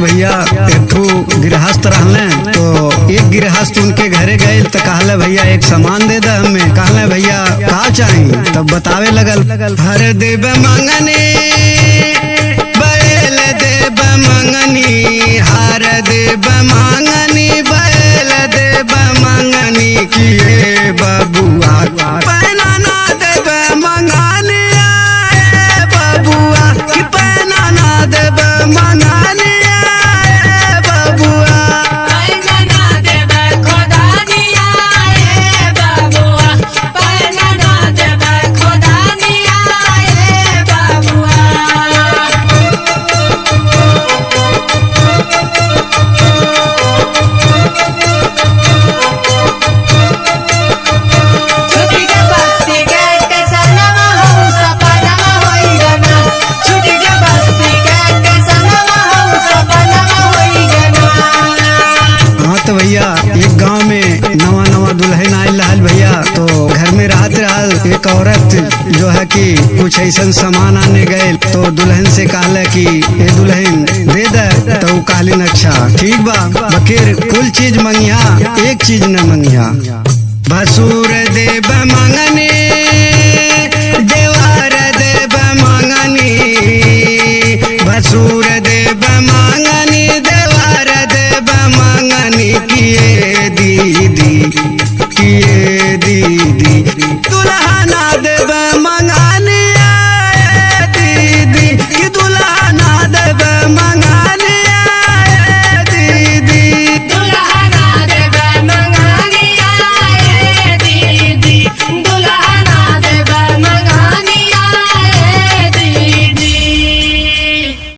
भैया एक ठो गृहस्थ रहले, तो एक गृहस्थ उनके घरे गए तो कहले भैया एक सामान दे दे हमें। कहले भैया का चाहिए? तब बतावे लगल, हर देव मंगनी बैल देव मंगनी, हर देव मंगनी बैल देव मंगनी, किए बबुआ पैना ना देव मंगनी, बबुआ कि पैना ना देव मंगनी बबुआ। एक गांव में नवा नवा दुल्हन आयल रहल भैया, तो घर में रहत रहल एक औरत जो है कि कुछ ऐसा सामान आने गए, तो दुल्हन से कहले कि ये दुल्हन दे दे, तो कहलिन अच्छा ठीक बा, बकेर कुल चीज मंगिया एक चीज न मंगिया। भसूर देव मंगनी देवार देव मंगनी, भसूर